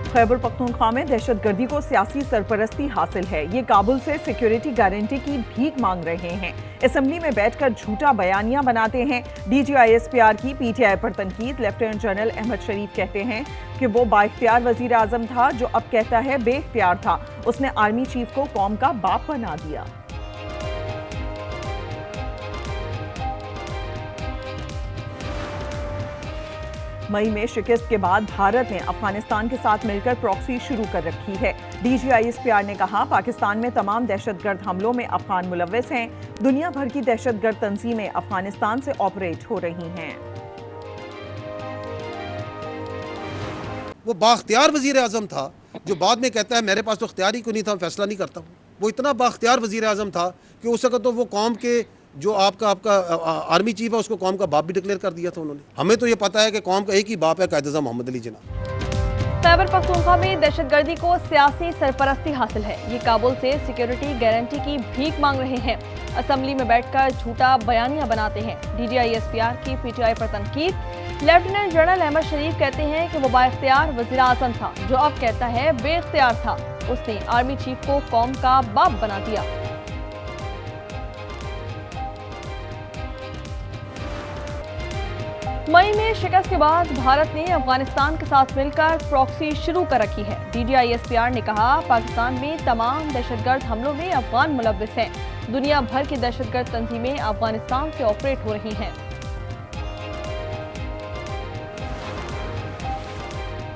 खैबर पख्तूनख्वा में दहशतगर्दी को सियासी सरपरस्ती हासिल है। ये काबुल से सिक्योरिटी गारंटी की भीख मांग रहे हैं। असेंबली में बैठकर झूठा बयानियां बनाते हैं। DGISPR की PTI पर तनकीद। लेफ्टिनेंट जनरल अहमद शरीफ कहते हैं कि वो बाइख्तियार वजीर आजम था जो अब कहता है बेख्तियार था। उसने आर्मी चीफ को कौम का बाप बना दिया। मई में शिकस्त के बाद भारत ने अफगानिस्तान के साथ मिलकर प्रॉक्सी शुरू कर रखी है। DGISPR ने कहा, पाकिस्तान में तमाम दहशतगर्द हमलों में अफगान मुलव्विस हैं। दुनिया भर की दहशतगर्द तंजीमें अफगानिस्तान से ऑपरेट हो रही हैं। वो बाख्तियार वजीर आजम था जो बाद में कहता है मेरे पास तो इख्तियार ही क्यों नहीं था, फैसला नहीं करता हूँ। वो इतना बाख्तियार वजीर आजम था कि उस वक्त तो वो कौम के जो आपका आर्मी चीफ है उसको कौम का बाप भी डिक्लेयर कर दिया था उन्होंने। हमें तो ये पता है कि कौम का एक ही बाप है, कायद-ए-आज़म मोहम्मद अली जिन्ना। खैबर पख्तूनख्वा में दहशतगर्दी को सियासी सरपरस्ती हासिल है। ये काबुल से सिक्योरिटी गारंटी की भीख मांग रहे हैं। असेंबली में बैठकर झूठा बयानियां बनाते हैं। DGISPR की PTI पर तनकीद। लेफ्टिनेंट जनरल अहमद शरीफ कहते हैं कि वो बाइख्तियार वज़ीर आज़म था जो अब कहता है बेख्तियार था। उसने आर्मी चीफ को कौम का बाप बना दिया। मई में शिकस्त के बाद भारत ने अफगानिस्तान के साथ मिलकर प्रॉक्सी शुरू कर रखी है। DGISPR ने कहा, पाकिस्तान में तमाम दहशतगर्द हमलों में अफगान मुलव्विस हैं। दुनिया भर की दहशतगर्द तंजीमें अफगानिस्तान से ऑपरेट हो रही हैं।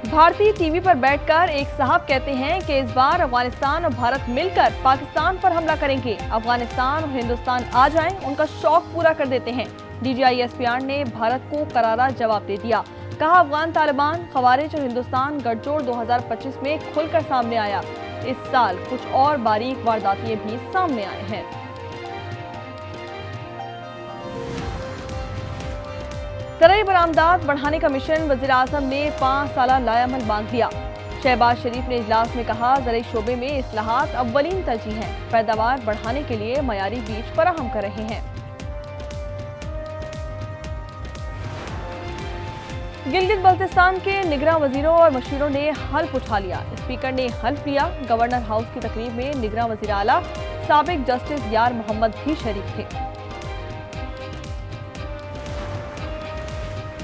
भारतीय टीवी पर बैठकर एक साहब कहते हैं कि इस बार अफगानिस्तान और भारत मिलकर पाकिस्तान पर हमला करेंगे। अफगानिस्तान और हिंदुस्तान आ जाएं, उनका शौक पूरा कर देते हैं। DGISPR ने भारत को करारा जवाब दे दिया। कहा, अफगान तालिबान, खवारिज और हिंदुस्तान गठजोड़ 2025 में खुलकर सामने आया। इस साल कुछ और बारीक वारदातें भी सामने आए हैं। ज़राई बरामदात बढ़ाने का मिशन वज़ीर आज़म ने 5 साला लाएअमल मांग दिया। शहबाज शरीफ ने इजलास में कहा, ज़राई शोबे में इस्लाहात अव्वलीन तरजीह हैं। पैदावार बढ़ाने के लिए मयारी बीज फराहम कर रहे हैं। गिलगित बल्तिस्तान के निगरां वजीरों और मशीरों ने हल्फ उठा लिया। स्पीकर ने हल्फ लिया। गवर्नर हाउस की तकरीब में निगरां वजीर आला साबिक जस्टिस यार मोहम्मद भी शरीक थे।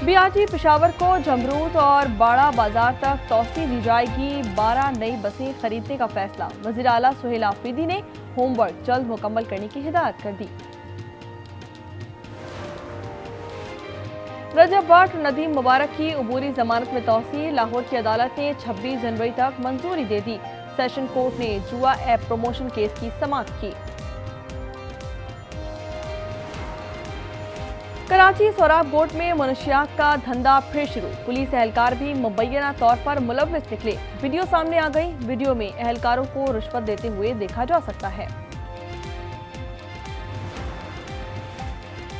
BRT पेशावर को जमरूद और बाड़ा बाजार तक तौसी दी जाएगी। 12 नई बसें खरीदने का फैसला। वजीर आला सुहेल आफरीदी ने होमवर्क जल्द मुकम्मल करने की हिदायत कर दी। रजब भट्ट और नदीम मुबारक की अबूरी जमानत में तौसीर। लाहौर की अदालत ने 26 जनवरी तक मंजूरी दे दी। सेशन कोर्ट ने जुआ ऐप प्रमोशन केस की समाअत की। कराची सोराब बोट में मनशियात का धंधा फिर शुरू। पुलिस एहलकार भी मुबैना तौर पर मुलव्विस निकले। वीडियो सामने आ गई। वीडियो में एहलकारों को रिश्वत देते हुए देखा जा सकता है।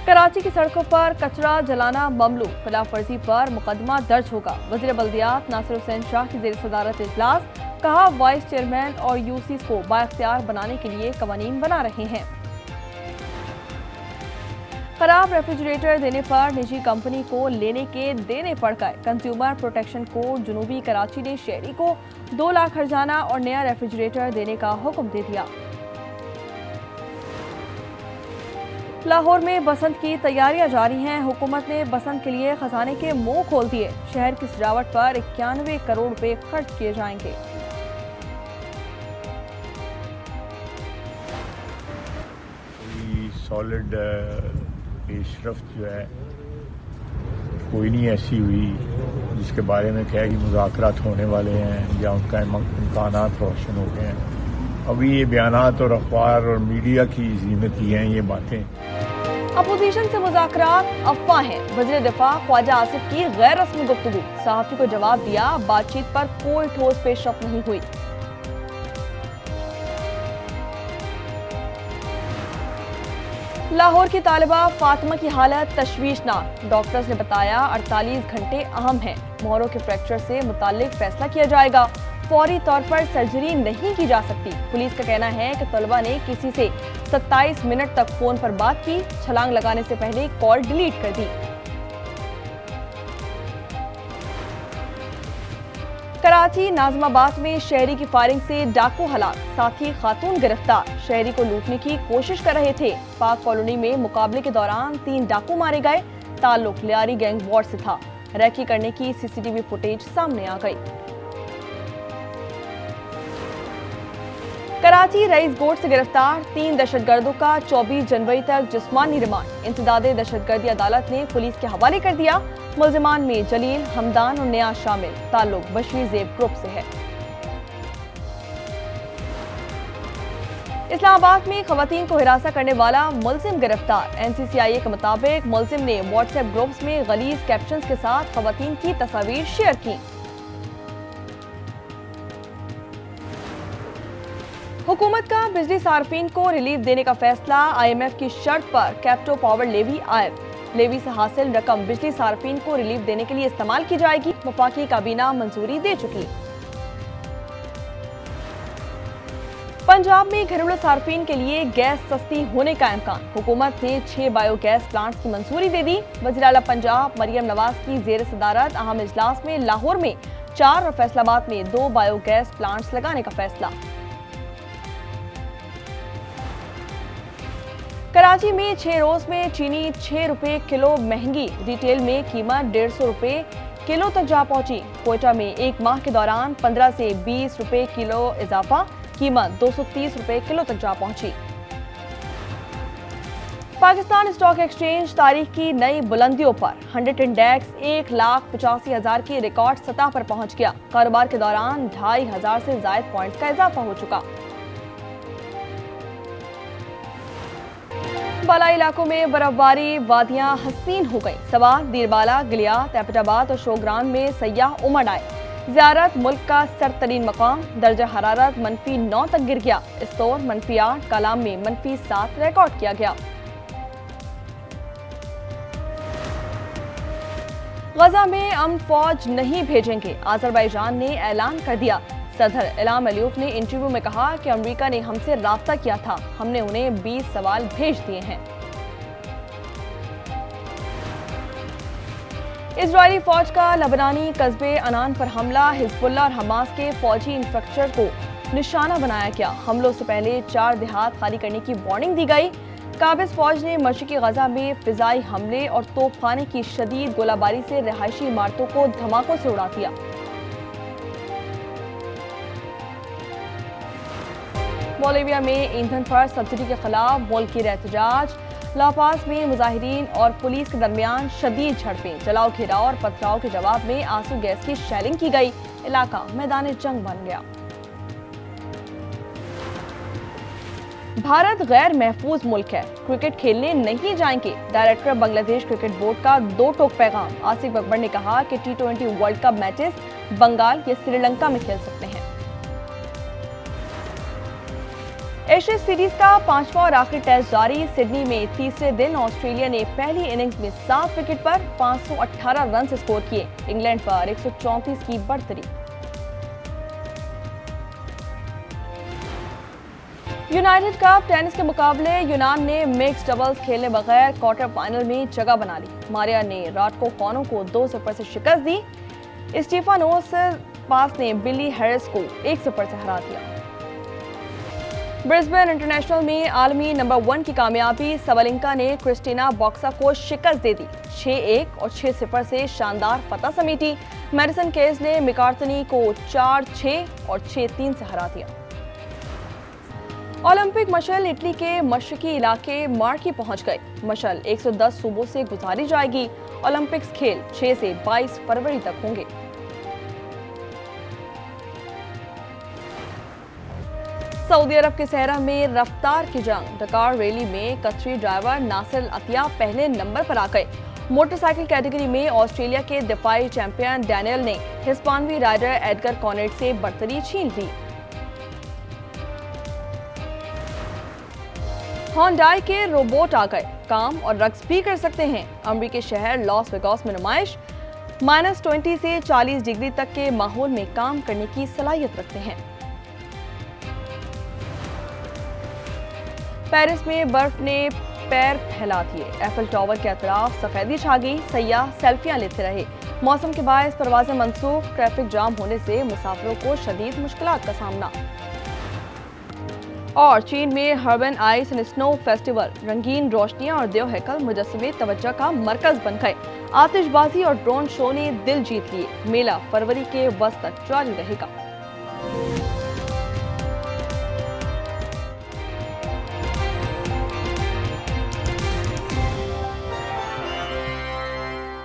कराची की सड़कों पर कचरा जलाना ममनू। खिलाफ वर्जी पर मुकदमा दर्ज होगा। वज़ीर बल्दियात नासिर हुसैन शाह की ज़ेर सदारत इजलास। कहा, वाइस चेयरमैन और यूसीज को बाइख्तियार बनाने के लिए कवानीन बना रहे हैं। खराब रेफ्रिजरेटर देने पर निजी कंपनी को लेने के देने पड़ गए। कंज्यूमर प्रोटेक्शन कोर्ट जुनूबी कराची ने शहरी को 2 लाख हर्जाना और नया रेफ्रिजरेटर देने का हुक्म दे दिया। लाहौर में बसंत की तैयारियां जारी हैं। हुकूमत ने बसंत के लिए खजाने के मुंह खोल दिए। शहर की सजावट पर 91 करोड़ रुपए खर्च किए जाएंगे। सॉलिड पेशरफ्त जो है कोई नहीं ऐसी हुई जिसके बारे में कहे कि मुज़ाकरात होने वाले हैं या उनका इम्कानात रोशन हो गए हैं। अभी ये बयानात और अखबार और मीडिया की ज़ीनत ही हैं ये बातें। अपोजिशन से मुज़ाकरात अफवाह हैं। वज़ीर दिफा ख्वाजा आसिफ की गैर रस्मी गुफ्तगू। सहाफ़ी को जवाब दिया, बातचीत पर कोई ठोस पेशरफ्त नहीं हुई। लाहौर की तालिबा फातिमा की हालत तशवीशनाक। डॉक्टर्स ने बताया 48 घंटे अहम हैं। मोहरों के फ्रैक्चर से मुताल्लिक फैसला किया जाएगा। फौरी तौर पर सर्जरी नहीं की जा सकती। पुलिस का कहना है कि तलबा ने किसी से 27 मिनट तक फोन पर बात की। छलांग लगाने से पहले कॉल डिलीट कर दी। कराची नाजमाबाद में शहरी की फायरिंग से डाकू हलाक, साथी खातून गिरफ्तार। शहरी को लूटने की कोशिश कर रहे थे। पाक कॉलोनी में मुकाबले के दौरान 3 डाकू मारे गए। ताल्लुक लियारी गैंग वॉर से था। रैकी करने की सीसीटीवी फुटेज सामने आ गई। कराची रईस गोट से गिरफ्तार 3 दहशतगर्दों का 24 जनवरी तक जिस्मानी रिमांड। इंसदादे दहशतगर्दी अदालत ने पुलिस के हवाले कर दिया। मुल्जिमान में जलील, हमदान और नियाज शामिल। ताल्लुक बशीर ज़ेब ग्रुप से है। इस्लामाबाद में खवातीन को हिरासत करने वाला मुल्जिम गिरफ्तार। NCCIA के मुताबिक मुल्जिम ने व्हाट्सएप ग्रुप्स में गलीज कैप्शंस के साथ खवातीन की तस्वीर शेयर की। हुकूमत का बिजली सार्फिन को रिलीफ देने का फैसला। IMF की शर्त पर कैप्टो पावर लेवी आयब। लेवी से हासिल रकम बिजली सार्फिन को रिलीफ देने के लिए इस्तेमाल की जाएगी। वफाकी काबीना मंजूरी दे चुकी। पंजाब में घरेलू सार्फिन के लिए गैस सस्ती होने का इम्कान। हुकूमत ने 6 बायोगैस प्लांट्स की मंजूरी दे दी। वज़ीर आला पंजाब मरियम नवाज की ज़ेर सदारत अहम इजलास में लाहौर में 4 और फैसलाबाद में 2 बायोगैस प्लांट्स लगाने का फैसला। कराची में 6 रोज में चीनी 6 रुपए किलो महंगी। रिटेल में कीमत 150 रुपए किलो तक जा पहुंची। कोयटा में 1 माह के दौरान 15 से 20 रुपए किलो इजाफा। कीमत 230 रुपए किलो तक जा पहुंची। पाकिस्तान स्टॉक एक्सचेंज तारीख की नई बुलंदियों पर। 100 इंडेक्स 1,85,000 की रिकॉर्ड सतह पर पहुंच गया। कारोबार के दौरान 2,500 से ज्यादा पॉइंट्स का इजाफा हो चुका। बालाई इलाकों में बर्फबारी, वादियां हसीन हो गई। सवार, दीरबाला, गिलियात, एबटाबाद और शोग्रान में सयाह उमड़ आए। ज़ियारत मुल्क का सरतरीन मकाम। दर्जा हरारत -9 तक गिर गया। इस्तोर -8, कलाम में -7 रिकॉर्ड किया गया। गजा में अमन फौज नहीं भेजेंगे, अजरबैजान ने ऐलान कर दिया। सदर इल्हाम अलीफ ने इंटरव्यू में कहा कि अमेरिका ने हमसे राब्ता किया था, हमने उन्हें 20 सवाल भेज दिए हैं। इजरायली फौज का लबनानी कस्बे अनान पर हमला। हिजबुल्लाह और हमास के फौजी इंफ्रास्ट्रक्चर को निशाना बनाया गया। हमलों से पहले 4 देहात खाली करने की वार्निंग दी गई। काबिज फौज ने मशरिकी गजा में फिजाई हमले और तोपखाने की शदीद गोलाबारी से रिहायशी इमारतों को धमाकों से उड़ा दिया। बोलिविया में ईंधन पर सब्सिडी के खिलाफ मुल्की एहतजाज। लापाज में मुजाहिरीन और पुलिस के दरमियान शदीद झड़पें। जलाओ, घेराव और पथराव के जवाब में आंसू गैस की शेलिंग की गई। इलाका मैदान जंग बन गया। भारत गैर महफूज मुल्क है, क्रिकेट खेलने नहीं जाएंगे। डायरेक्टर बांग्लादेश क्रिकेट बोर्ड का 2 टोक पैगाम। आसिफ अकबर ने कहा कि T20 world cup matches Bengal या श्रीलंका में खेल सकते हैं। एशेज सीरीज का 5वां और आखिरी टेस्ट जारी। सिडनी में तीसरे दिन ऑस्ट्रेलिया ने पहली इनिंग्स में 7 विकेट पर 518 रन स्कोर किए। इंग्लैंड पर 134 की बढ़तरी। यूनाइटेड कप टेनिस के मुकाबले यूनान ने मिक्स डबल्स खेलने बगैर क्वार्टर फाइनल में जगह बना ली। मारिया ने राडकोफ को 2-0 से शिकस्त दी। स्टीफानोस पास ने बिली हैरिस को 1-0 से हरा दिया। ब्रिस्बेन इंटरनेशनल में आलमी नंबर 1 की कामयाबी। सबलिंका ने क्रिस्टीना बॉक्सा को शिकस्त दे दी। 6-1 और 6-0 से शानदार फतह समेटी। मैडिसन केज ने मिकार्तनी को 4-6 और 6-3 से हरा दिया। ओलंपिक मशल इटली के मशरकी इलाके मार्की पहुंच गए। मशल 110 सूबों से गुजारी जाएगी। ओलंपिक्स खेल 6 से 22 फरवरी तक होंगे। सऊदी अरब के सहरा में रफ्तार की जंग। डकार रैली में कतरी ड्राइवर नासिर अतिया पहले नंबर पर आ गए। मोटरसाइकिल कैटेगरी में ऑस्ट्रेलिया के दिफाई चैंपियन डैनियल ने हिस्पानवी राइडर एडगर कॉनेट से बढ़तरी छीन ली। होंडाई के रोबोट आ गए, काम और रक्स भी कर सकते हैं। अमेरिकी शहर लॉस वेगास में नुमाइश। -20 से 40 डिग्री तक के माहौल में काम करने की सलाहियत रखते हैं। पेरिस में बर्फ ने पैर फैला दिए। एफिल टावर के अतराफ सफेदी छा गई। सयाह सेल्फियां लेते रहे। मौसम के बायस परवाजें मनसूख, ट्रैफिक जाम होने से मुसाफिरों को शदीद मुश्किलात का सामना। और चीन में हर्बन आइस एंड स्नो फेस्टिवल, रंगीन रोशनियां और देव हैकल मुजस्समे तवज्जो का मरकज बन गए। आतिशबाजी और ड्रोन शो ने दिल जीत लिए। मेला फरवरी के वस्त तक जारी रहेगा।